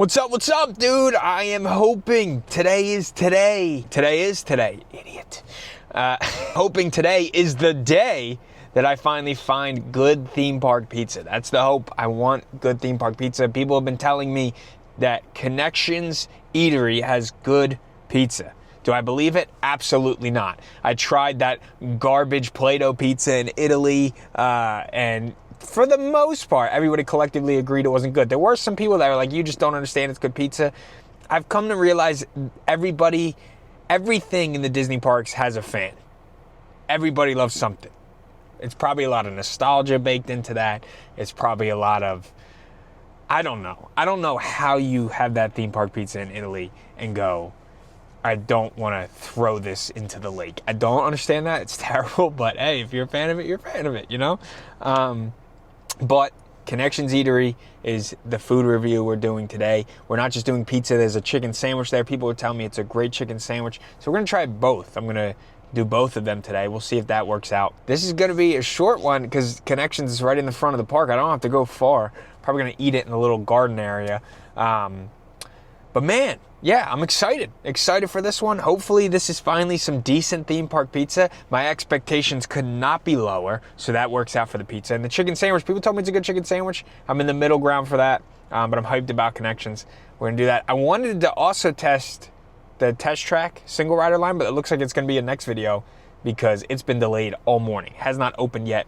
What's up, dude? I am hoping today is today, idiot. Hoping today is the day that I finally find good theme park pizza. That's the hope. I want good theme park pizza. People have been telling me that Connections Eatery has good pizza. Do I believe it? Absolutely not. I tried that garbage Play-Doh pizza in Italy, and for the most part, everybody collectively agreed it wasn't good. There were some people that were like, you just don't understand it's good pizza. I've come to realize everything in the Disney parks has a fan. Everybody loves something. It's probably a lot of nostalgia baked into that. It's probably a lot of, I don't know. I don't know how you have that theme park pizza in Italy and go, I don't want to throw this into the lake. I don't understand that. It's terrible, but hey, if you're a fan of it, you're a fan of it, you know? But Connections Eatery is the food review we're doing today. We're not just doing pizza. There's a chicken sandwich there. People are telling me it's a great chicken sandwich. So we're going to try both. I'm going to do both of them today. We'll see if that works out. This is going to be a short one because Connections is right in the front of the park. I don't have to go far. Probably going to eat it in a little garden area. But man, yeah, I'm excited for this one. Hopefully this is finally some decent theme park pizza. My expectations could not be lower, so that works out for the pizza. And the chicken sandwich, people told me it's a good chicken sandwich. I'm in the middle ground for that, but I'm hyped about Connections. We're gonna do that. I wanted to also test the test track single rider line, but it looks like it's gonna be a next video because it's been delayed all morning. Has not opened yet,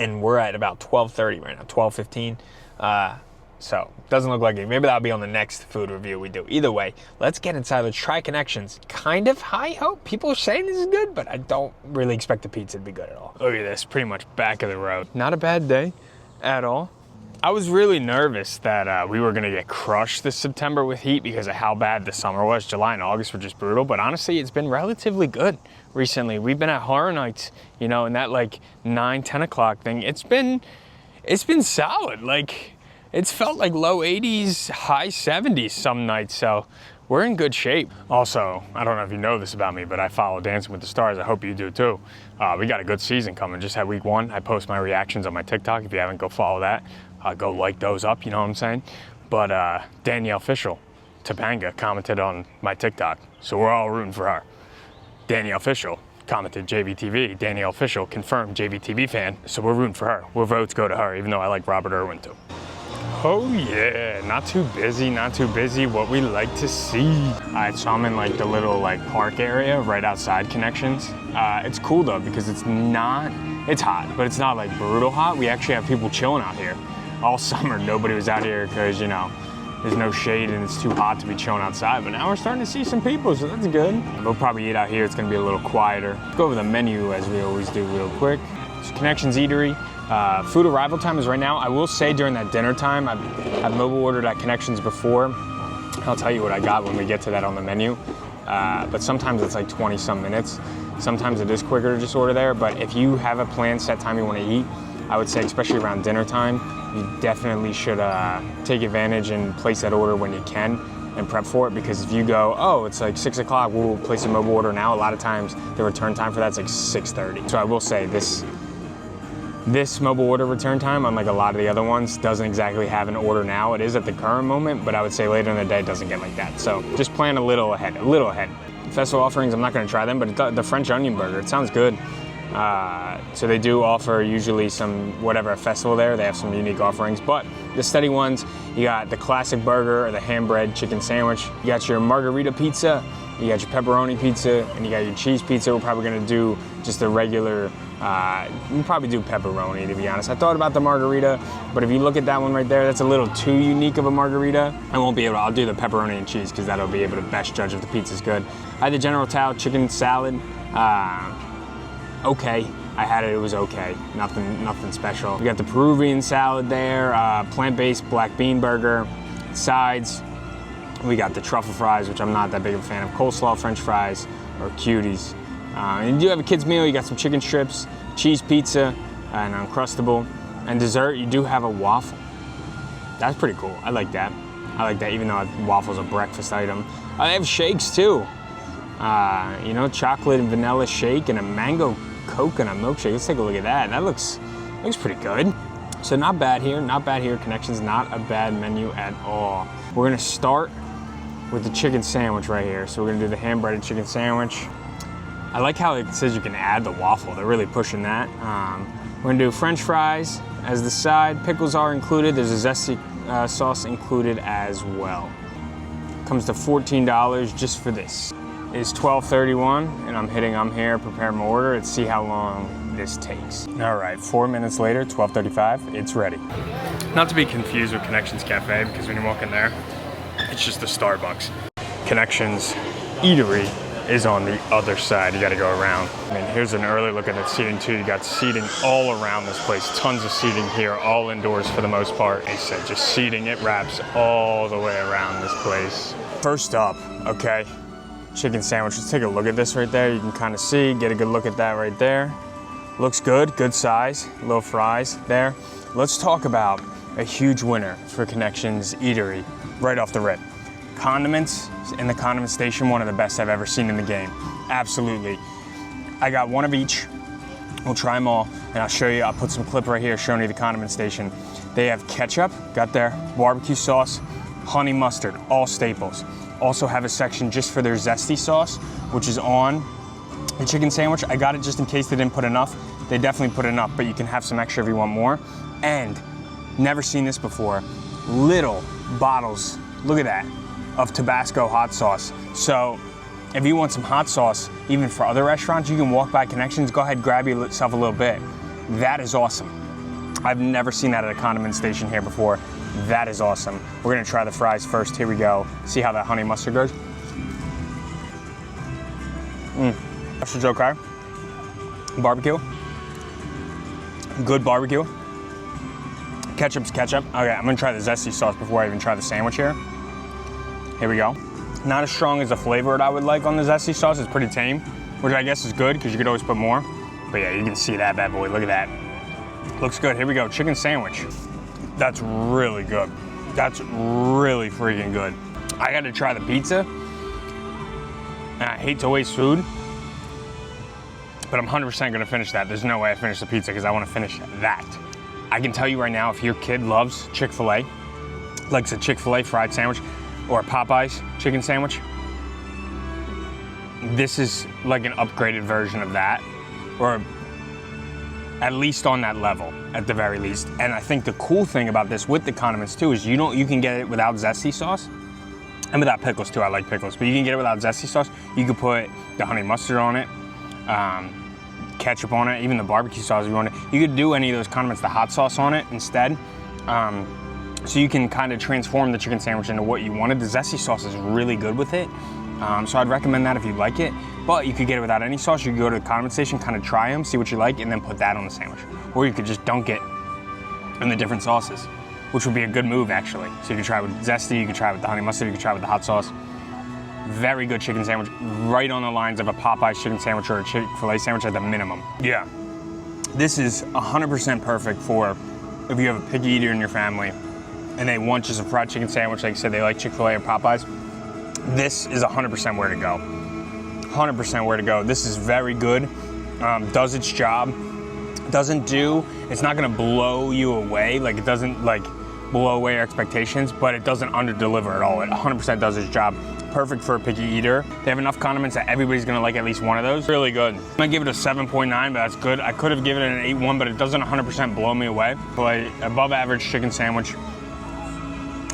and we're at about 12:30 right now, 12:15. So, doesn't look like it. Maybe that'll be on the next food review we do. Either way, let's get inside. Let's try Connections. Kind of high hope. People are saying this is good, but I don't really expect the pizza to be good at all. Look at this, pretty much back of the road. Not a bad day at all. I was really nervous that we were gonna get crushed this September with heat because of how bad the summer was. July and August were just brutal, but honestly, it's been relatively good recently. We've been at Horror Nights, you know, and that like 9, 10 o'clock thing. It's been solid. Like, it's felt like low 80s, high 70s some nights, so we're in good shape. Also, I don't know if you know this about me, but I follow Dancing with the Stars. I hope you do too. We got a good season coming. Just had week 1. I post my reactions on my TikTok. If you haven't, go follow that. Go like those up, you know what I'm saying? But Danielle Fishel, Topanga, commented on my TikTok, so we're all rooting for her. Danielle Fishel commented JVTV. Danielle Fishel, confirmed JVTV fan, so we're rooting for her. Our votes go to her, even though I like Robert Irwin too. Oh yeah, not too busy, what we like to see. All right, so I'm in like the little like park area right outside Connections. It's cool though because it's hot, but it's not like brutal hot. We actually have people chilling out here. All summer, nobody was out here because, you know, there's no shade and it's too hot to be chilling outside, but now we're starting to see some people, so that's good. We'll probably eat out here, it's gonna be a little quieter. Let's go over the menu as we always do real quick. It's Connections Eatery. Food arrival time is right now. I will say during that dinner time, I've mobile ordered at Connections before. I'll tell you what I got when we get to that on the menu. But sometimes it's like 20 some minutes. Sometimes it is quicker to just order there, but if you have a planned set time you want to eat, I would say especially around dinner time, you definitely should take advantage and place that order when you can and prep for it, because if you go, oh, it's like 6 o'clock, we'll place a mobile order now, a lot of times the return time for that's like 6:30. So I will say this mobile order return time, unlike a lot of the other ones, doesn't exactly have an order now. It is at the current moment, but I would say later in the day it doesn't get like that. So just plan a little ahead. Festival offerings, I'm not gonna try them, but the French onion burger, it sounds good. So they do offer usually some, whatever festival there, they have some unique offerings, but the steady ones, you got the classic burger or the ham bread chicken sandwich, you got your margarita pizza, you got your pepperoni pizza, and you got your cheese pizza. We're probably gonna do just the regular, we'll probably do pepperoni, to be honest. I thought about the margarita, but if you look at that one right there, that's a little too unique of a margarita. I'll do the pepperoni and cheese because that'll be able to best judge if the pizza's good. I had the General Tao chicken salad. Okay, I had it was okay. Nothing special. We got the Peruvian salad there, plant-based black bean burger, sides. We got the truffle fries, which I'm not that big of a fan of. Coleslaw, French fries, or cuties. And you do have a kid's meal. You got some chicken strips, cheese pizza, and Uncrustable. And dessert, you do have a waffle. That's pretty cool. I like that. Even though waffle's a breakfast item. They have shakes too. You know, chocolate and vanilla shake and a mango coconut milkshake. Let's take a look at that. That looks pretty good. So not bad here, not bad here. Connections, not a bad menu at all. We're gonna start with the chicken sandwich right here. So we're gonna do the hand-breaded chicken sandwich. I like how it says you can add the waffle. They're really pushing that. We're gonna do French fries as the side. Pickles are included. There's a zesty sauce included as well. Comes to $14 just for this. It's $12.31 and I'm here, prepare my order. Let's see how long this takes. All right, 4 minutes later, 12:35, it's ready. Not to be confused with Connections Cafe, because when you walk in there, it's just a Starbucks. Connections Eatery is on the other side. You gotta go around. I mean, here's an early look at the seating too. You got seating all around this place. Tons of seating here, all indoors for the most part. They said just seating, it wraps all the way around this place. First up, okay, chicken sandwich. Let's take a look at this right there. You can kind of see, get a good look at that right there. Looks good, good size, little fries there. Let's talk about a huge winner for Connections Eatery right off the rip. Condiments in the condiment station, one of the best I've ever seen in the game. Absolutely. I got one of each. We'll try them all, and I'll show you. I'll put some clip right here showing you the condiment station. They have ketchup, got their barbecue sauce, honey mustard, all staples. Also have a section just for their zesty sauce, which is on the chicken sandwich. I got it just in case they didn't put enough. They definitely put enough, but you can have some extra if you want more. And never seen this before. Little bottles, look at that, of Tabasco hot sauce. So if you want some hot sauce, even for other restaurants, you can walk by Connections, go ahead, grab yourself a little bit. That is awesome. I've never seen that at a condiment station here before. That is awesome. We're gonna try the fries first. Here we go. See how that honey mustard goes. Mustard's okay. Barbecue. Good barbecue. Ketchup's ketchup. Okay, I'm gonna try the zesty sauce before I even try the sandwich here. Here we go. Not as strong as the flavor that I would like on the zesty sauce. It's pretty tame, which I guess is good because you could always put more. But yeah, you can see that bad boy. Look at that. Looks good. Here we go. Chicken sandwich. That's really good. That's really freaking good. I got to try the pizza. And I hate to waste food, but I'm 100% gonna finish that. There's no way I finish the pizza because I want to finish that. I can tell you right now, if your kid loves Chick-fil-A, likes a Chick-fil-A fried sandwich, or a Popeyes chicken sandwich, this is like an upgraded version of that, or at least on that level, at the very least. And I think the cool thing about this with the condiments too is you can get it without zesty sauce, and without pickles too. I like pickles, but you can get it without zesty sauce. You could put the honey mustard on it, ketchup on it, even the barbecue sauce if you want it. You could do any of those condiments, the hot sauce on it instead. So you can kind of transform the chicken sandwich into what you wanted. The zesty sauce is really good with it. So I'd recommend that if you like it, but you could get it without any sauce. You could go to the condiment station, kind of try them, see what you like, and then put that on the sandwich. Or you could just dunk it in the different sauces, which would be a good move actually. So you could try it with zesty, you could try it with the honey mustard, you could try it with the hot sauce. Very good chicken sandwich, right on the lines of a Popeyes chicken sandwich or a Chick-fil-A sandwich at the minimum. Yeah, this is 100% perfect for if you have a picky eater in your family and they want just a fried chicken sandwich, like I said, they like Chick-fil-A or Popeyes. This is 100% where to go. 100% where to go. This is very good, does its job. It's not gonna blow you away, like it doesn't like blow away your expectations, but it doesn't under-deliver at all. It 100% does its job. Perfect for a picky eater. They have enough condiments that everybody's gonna like at least one of those. Really good. I'm gonna give it a 7.9, but that's good. I could have given it an 8.1, but it doesn't 100% blow me away. But above average chicken sandwich,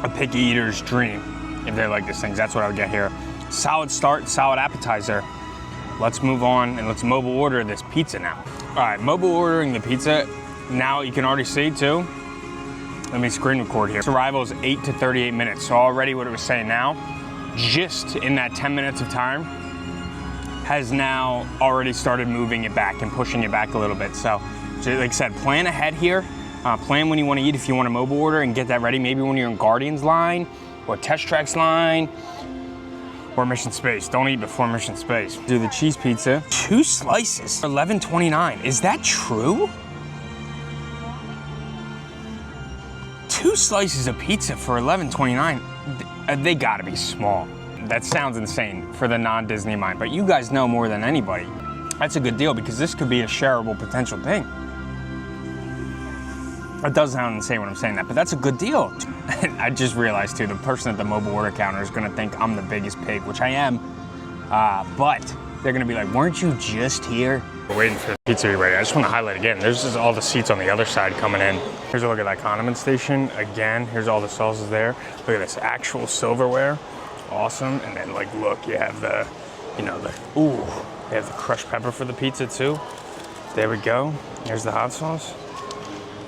a picky eater's dream, if they like these things. That's what I would get here. Solid start, solid appetizer. Let's move on and let's mobile order this pizza now. All right, mobile ordering the pizza. Now you can already see too. Let me screen record here. Its arrival is 8 to 38 minutes. So already what it was saying now, just in that 10 minutes of time, has now already started moving it back and pushing it back a little bit. So like I said, plan ahead here. Plan when you want to eat if you want to mobile order and get that ready. Maybe when you're in Guardians line or Test Tracks line or Mission Space. Don't eat before Mission Space. Do the cheese pizza. 2 slices, $11.29. Is that true? 2 slices of pizza for $11.29. They gotta be small. That sounds insane for the non-Disney mind, but you guys know more than anybody. That's a good deal because this could be a shareable potential thing. It does sound insane when I'm saying that, but that's a good deal. I just realized too, the person at the mobile order counter is gonna think I'm the biggest pig, which I am, but they're gonna be like, weren't you just here? We're waiting for the pizza to be ready. I just wanna highlight again, there's just all the seats on the other side coming in. Here's a look at that condiment station. Again, here's all the sauces there. Look at this actual silverware. Awesome, and then like, look, you have the, you know, ooh, they have the crushed pepper for the pizza too. There we go, here's the hot sauce.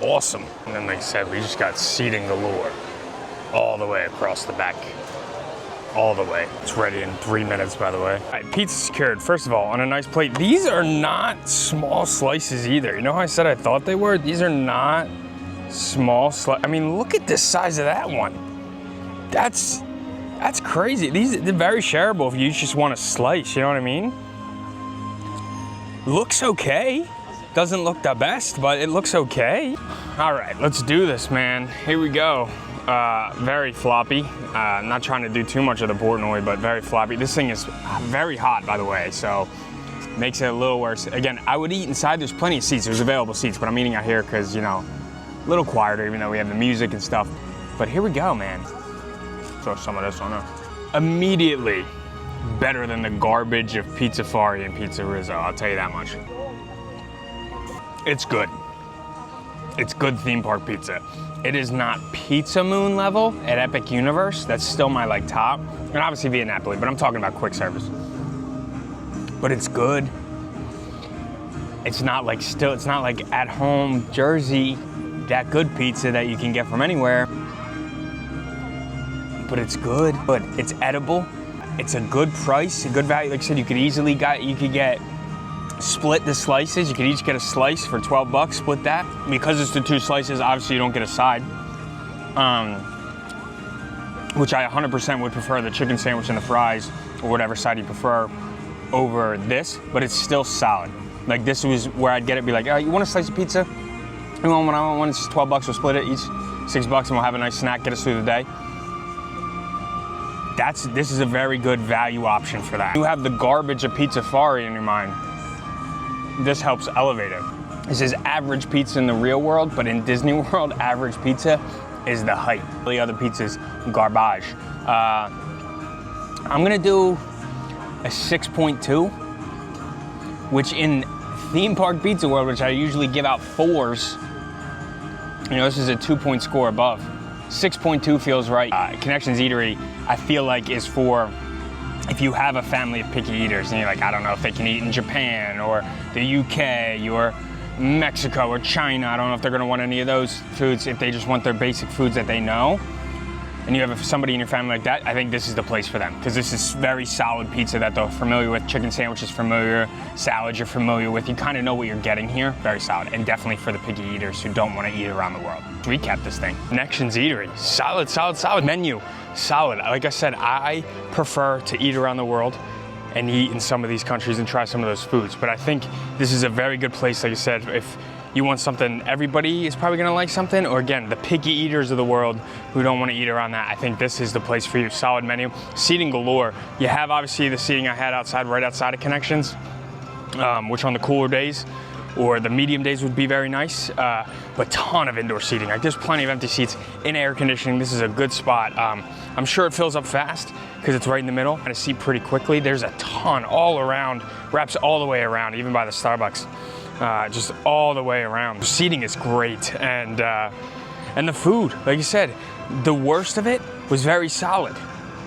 Awesome. And then like I said, we just got seating galore all the way across the back. All the way. It's ready in 3 minutes, by the way. All right, pizza secured. First of all, on a nice plate. These are not small slices either. You know how I said I thought they were? These are not small slices. I mean, look at the size of that one. That's crazy. They're very shareable if you just want a slice, you know what I mean? Looks okay. Doesn't look the best, but it looks okay. All right, let's do this, man. Here we go. Very floppy. Not trying to do too much of the Portnoy, but very floppy. This thing is very hot, by the way, so makes it a little worse. Again, I would eat inside. There's plenty of seats. There's available seats, but I'm eating out here because, you know, a little quieter, even though we have the music and stuff. But here we go, man. Throw some of this on there. Immediately better than the garbage of Pizza Fari and Pizza Rizzo, I'll tell you that much. It's good. It's good theme park pizza. It is not Pizza Moon level at Epic Universe. That's still my like top. And obviously Via Napoli, but I'm talking about quick service. But it's good. It's not like it's not like at home Jersey, that good pizza that you can get from anywhere. But it's good. But it's edible. It's a good price, a good value. Like I said, you could get split the slices. You could each get a slice for 12 bucks, split that. Because it's the 2 slices, obviously you don't get a side. Which I 100% would prefer the chicken sandwich and the fries, or whatever side you prefer, over this, but it's still solid. Like this was where I'd get it, be like, oh, you want a slice of pizza? You want one? I want one, it's just 12 bucks, we'll split it, each 6 bucks, and we'll have a nice snack, get us through the day. This is a very good value option for that. You have the garbage of Pizza Fari in your mind. This helps elevate it. This is average pizza in the real world, but in Disney World, average pizza is the height. The other pizza's garbage. I'm gonna do a 6.2, which in theme park pizza world, which I usually give out 4s, you know, this is a 2-point score above. 6.2 feels right. Connections Eatery, I feel like, is for if you have a family of picky eaters and you're like, I don't know if they can eat in Japan or the UK or Mexico or China. I don't know if they're gonna want any of those foods, if they just want their basic foods that they know. And you have somebody in your family like that, I think this is the place for them, because this is very solid pizza that they're familiar with. Chicken sandwiches familiar, salads you're familiar with. You kind of know what you're getting here. Very solid, and definitely for the picky eaters who don't want to eat around the world. Recap this thing. Connections Eatery, solid, solid, solid menu. Solid. Like I said, I prefer to eat around the world and eat in some of these countries and try some of those foods. But I think this is a very good place, like I said, if you want something, everybody is probably gonna like something, or again, the picky eaters of the world who don't wanna eat around that, I think this is the place for you. Solid menu, seating galore. You have obviously the seating I had outside, right outside of Connections, which on the cooler days or the medium days would be very nice, but ton of indoor seating. Like there's plenty of empty seats in air conditioning. This is a good spot. I'm sure it fills up fast because it's right in the middle, and a seat pretty quickly. There's a ton all around, wraps all the way around, even by the Starbucks. Just all the way around. The seating is great, and the food, like you said, the worst of it was very solid.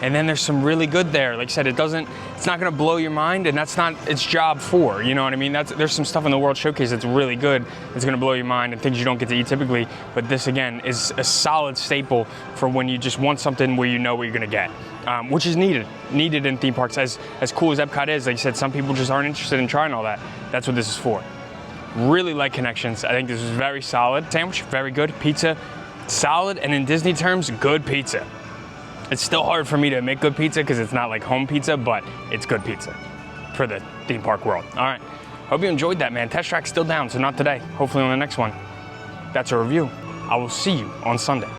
And then there's some really good there. Like I said, it's not gonna blow your mind, and that's not its job for, you know what I mean? There's some stuff in the World Showcase that's really good, it's gonna blow your mind, and things you don't get to eat typically, but this again is a solid staple for when you just want something where you know what you're gonna get. Which is needed in theme parks. As cool as Epcot is, like I said, some people just aren't interested in trying all that. That's what this is for. Really like Connections. I think this is very solid. Sandwich, very good. Pizza, solid, and in Disney terms, good pizza. It's still hard for me to make good pizza because it's not like home pizza, but it's good pizza for the theme park world. All right, hope you enjoyed that, man. Test Track's still down, so not today. Hopefully on the next one. That's a review. I will see you on Sunday.